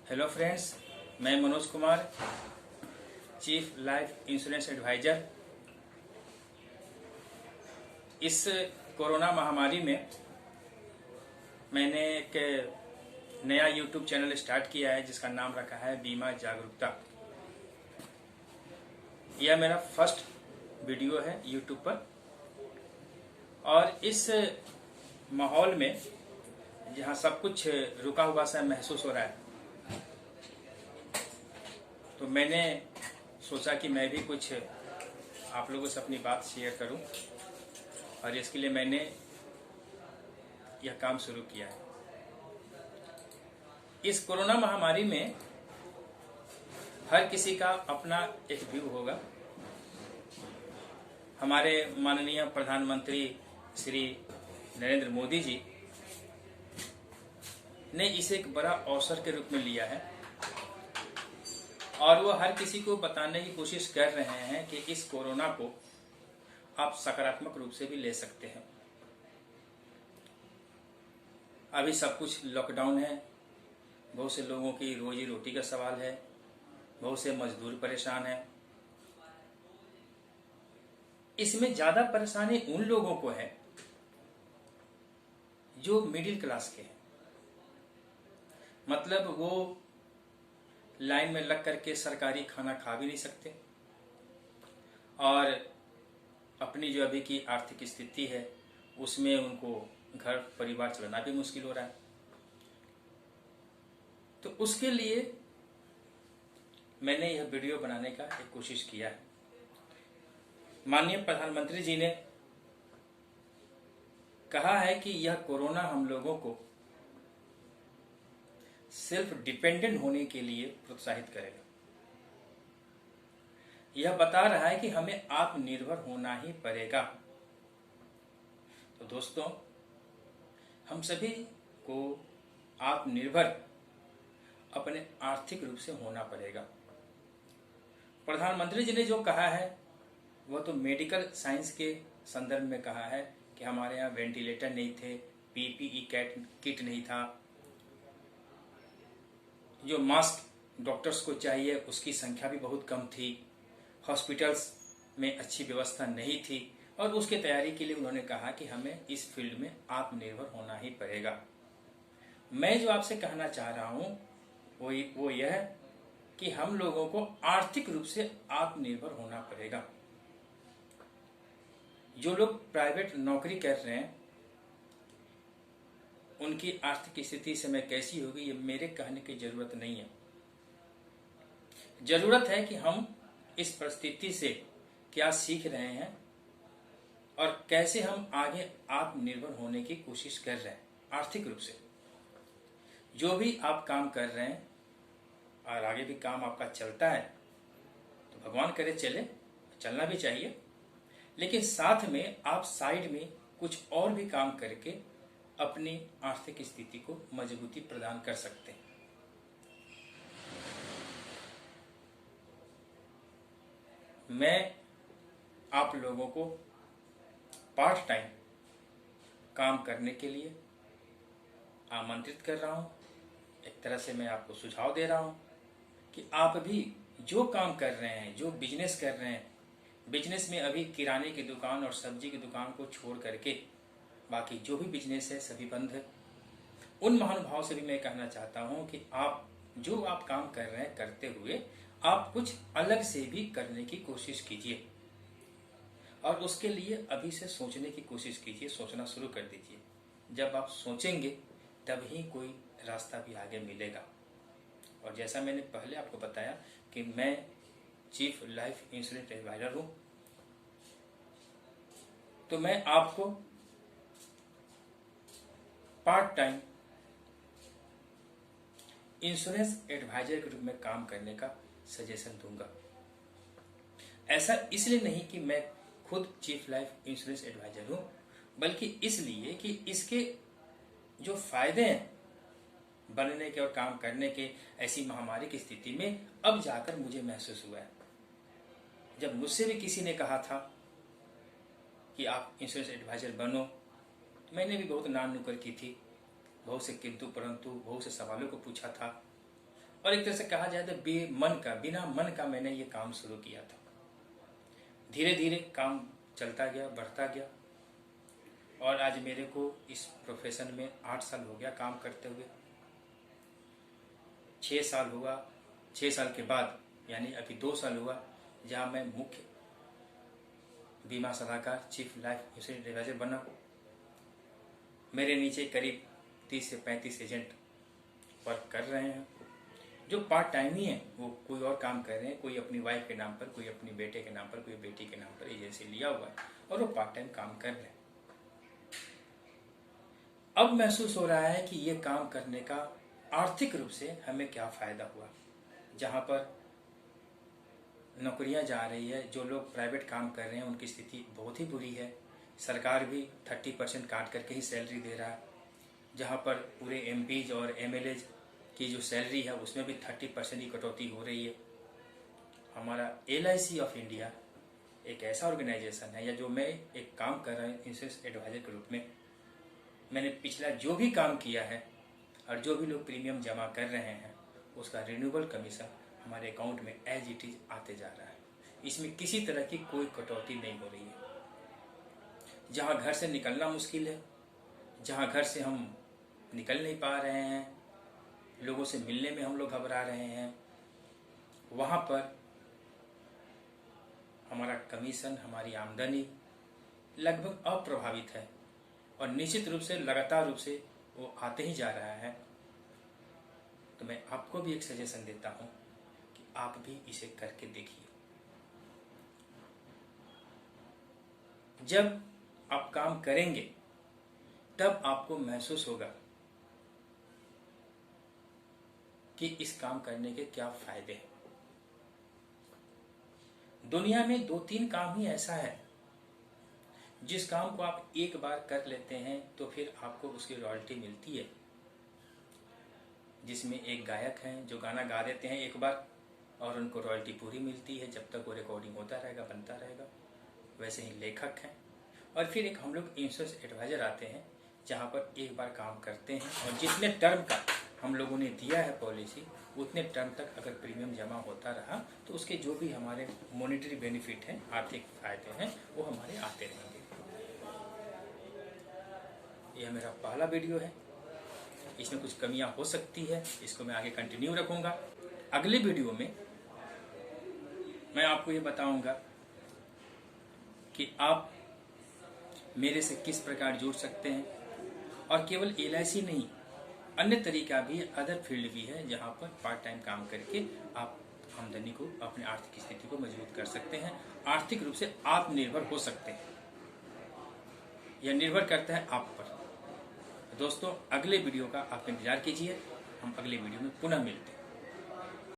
Hello friends, मैं Manoj Kumar, chief life insurance advisor. इस corona महामारी में मैंने एक नया यूट्यूब चैनल स्टार्ट किया है जिसका नाम रखा है बीमा जागरूकता। यह मेरा फर्स्ट वीडियो है यूट्यूब पर, और इस माहौल में जहाँ सब कुछ रुका हुआ सा महसूस हो रहा है, तो मैंने सोचा कि मैं भी कुछ आप लोगों से अपनी बात शेयर करूं, और इसके लिए मैंने यह काम शुरू किया है। इस कोरोना महामारी में हर किसी का अपना एक व्यू होगा। हमारे माननीय प्रधानमंत्री श्री नरेंद्र मोदी जी ने इसे एक बड़ा अवसर के रूप में लिया है, और वो हर किसी को बताने की कोशिश कर रहे हैं कि इस कोरोना को आप सकारात्मक रूप से भी ले सकते हैं। अभी सब कुछ लॉकडाउन है, बहुत से लोगों की रोजी रोटी का सवाल है, बहुत से मजदूर परेशान हैं। इसमें ज़्यादा परेशानी उन लोगों को है जो मिडिल क्लास के हैं, मतलब वो लाइन में लग करके सरकारी खाना खा भी नहीं सकते, और अपनी जो अभी की आर्थिक स्थिति है उसमें उनको घर परिवार चलाना भी मुश्किल हो रहा है। तो उसके लिए मैंने यह वीडियो बनाने का एक कोशिश किया है। माननीय प्रधानमंत्री जी ने कहा है कि यह कोरोना हम लोगों को सेल्फ डिपेंडेंट होने के लिए प्रोत्साहित करेगा। यह बता रहा है कि हमें आत्मनिर्भर होना ही पड़ेगा। तो दोस्तों, हम सभी को आत्मनिर्भर अपने आर्थिक रूप से होना पड़ेगा। प्रधानमंत्री जी ने जो कहा है वह तो मेडिकल साइंस के संदर्भ में कहा है कि हमारे यहाँ वेंटिलेटर नहीं थे, पीपीई किट नहीं था, जो मास्क डॉक्टर्स को चाहिए उसकी संख्या भी बहुत कम थी, हॉस्पिटल्स में अच्छी व्यवस्था नहीं थी, और उसके तैयारी के लिए उन्होंने कहा कि हमें इस फील्ड में आत्मनिर्भर होना ही पड़ेगा। मैं जो आपसे कहना चाह रहा हूँ वो यह है कि हम लोगों को आर्थिक रूप से आत्मनिर्भर होना पड़ेगा। जो लोग प्राइवेट नौकरी कर रहे हैं उनकी आर्थिक स्थिति समय कैसी होगी ये मेरे कहने की जरूरत नहीं है। जरूरत है कि हम इस परिस्थिति से क्या सीख रहे हैं और कैसे हम आगे आत्मनिर्भर होने की कोशिश कर रहे हैं आर्थिक रूप से। जो भी आप काम कर रहे हैं और आगे भी काम आपका चलता है तो भगवान करे चले, चलना भी चाहिए, लेकिन साथ में आप साइड में कुछ और भी काम करके अपनी आर्थिक स्थिति को मजबूती प्रदान कर सकते हैं। मैं आप लोगों को पार्ट टाइम काम करने के लिए आमंत्रित कर रहा हूं। एक तरह से मैं आपको सुझाव दे रहा हूं कि आप भी जो काम कर रहे हैं, जो बिजनेस कर रहे हैं, बिजनेस में अभी किराने की दुकान और सब्जी की दुकान को छोड़ करके बाकी जो भी बिजनेस है सभी बंद है। उन महानुभाव से भी मैं कहना चाहता हूं कि आप जो आप काम कर रहे हैं करते हुए आप कुछ अलग से भी करने की कोशिश कीजिए, और उसके लिए अभी से सोचने की कोशिश कीजिए, सोचना शुरू कर दीजिए। जब आप सोचेंगे तब ही कोई रास्ता भी आगे मिलेगा। और जैसा मैंने पहले आपको बताया कि मैं चीफ लाइफ इंश्योरेंस एडवाइजर हूं, तो मैं आपको पार्ट टाइम इंश्योरेंस एडवाइजर के रूप में काम करने का सजेशन दूंगा। ऐसा इसलिए नहीं कि मैं खुद चीफ लाइफ इंश्योरेंस एडवाइजर हूं, बल्कि इसलिए कि इसके जो फायदे हैं बनने के और काम करने के ऐसी महामारी की स्थिति में अब जाकर मुझे महसूस हुआ है। जब मुझसे भी किसी ने कहा था कि आप इंश्योरेंस एडवाइजर बनो, तो मैंने भी बहुत नाम नुकर की थी, बहुत से किंतु परंतु, बहुत से सवालों को पूछा था, और एक तरह से कहा जाए तो बिना मन का मैंने ये काम शुरू किया था। धीरे धीरे काम चलता गया, बढ़ता गया, और आज मेरे को इस प्रोफेशन में 8 साल हो गया काम करते हुए। 6 साल हुआ, 6 साल के बाद यानी अभी 2 साल हुआ जहाँ मैं मुख्य बीमा सलाहकार, चीफ लाइफ इंश्योरेंस एडवाइजर बना। मेरे नीचे करीब 30 से 35 एजेंट वर्क कर रहे हैं, जो पार्ट टाइम ही है। वो कोई और काम कर रहे हैं, कोई अपनी वाइफ के नाम पर, कोई अपनी बेटे के नाम पर, कोई बेटी के नाम पर एजेंसी लिया हुआ है और वो पार्ट टाइम काम कर रहे हैं। अब महसूस हो रहा है कि ये काम करने का आर्थिक रूप से हमें क्या फायदा हुआ। जहाँ पर नौकरियां जा रही है, जो लोग प्राइवेट काम कर रहे हैं उनकी स्थिति बहुत ही बुरी है। सरकार भी 30% काट करके ही सैलरी दे रहा है। जहाँ पर पूरे एमपीज और एमएलएज की जो सैलरी है उसमें भी 30% की कटौती हो रही है। हमारा LIC ऑफ इंडिया एक ऐसा ऑर्गेनाइजेशन है, या जो मैं एक काम कर रहा हूँ इंश्योरेंस एडवाइजर के रूप में, मैंने पिछला जो भी काम किया है और जो भी लोग प्रीमियम जमा कर रहे हैं उसका रिन्यूअल कमीशन हमारे अकाउंट में एज इट इज आते जा रहा है। इसमें किसी तरह की कोई कटौती नहीं हो रही है। जहाँ घर से निकलना मुश्किल है, जहाँ घर से हम निकल नहीं पा रहे हैं, लोगों से मिलने में हम लोग घबरा रहे हैं, वहाँ पर हमारा कमीशन, हमारी आमदनी लगभग अप्रभावित है और निश्चित रूप से लगातार रूप से वो आते ही जा रहा है। तो मैं आपको भी एक सजेशन देता हूँ कि आप भी इसे करके देखिए। जब आप काम करेंगे तब आपको महसूस होगा कि इस काम करने के क्या फायदे हैं। दुनिया में 2-3 काम ही ऐसा है जिस काम को आप एक बार कर लेते हैं तो फिर आपको उसकी रॉयल्टी मिलती है। जिसमें एक गायक हैं जो गाना गा देते हैं एक बार और उनको रॉयल्टी पूरी मिलती है जब तक वो रिकॉर्डिंग होता रहेगा, बनता रहेगा। वैसे ही लेखक हैं। और फिर एक हम लोग इंश्योरेंस एडवाइजर आते हैं जहाँ पर एक बार काम करते हैं और जितने टर्म का हम लोगों ने दिया है पॉलिसी, उतने टर्म तक अगर प्रीमियम जमा होता रहा तो उसके जो भी हमारे मॉनेटरी बेनिफिट हैं, आर्थिक फायदे हैं, वो हमारे आते रहेंगे। यह मेरा पहला वीडियो है, इसमें कुछ कमियां हो सकती है, इसको मैं आगे कंटिन्यू रखूंगा। अगले वीडियो में मैं आपको ये बताऊंगा कि आप मेरे से किस प्रकार जुड़ सकते हैं। और केवल LIC नहीं, अन्य तरीका भी, अदर फील्ड भी है जहाँ पर पार्ट टाइम काम करके आप आमदनी को, अपनी आर्थिक स्थिति को मजबूत कर सकते हैं, आर्थिक रूप से आत्मनिर्भर हो सकते हैं। यह निर्भर करता है आप पर। दोस्तों, अगले वीडियो का आप इंतजार कीजिए। हम अगले वीडियो में पुनः मिलते हैं।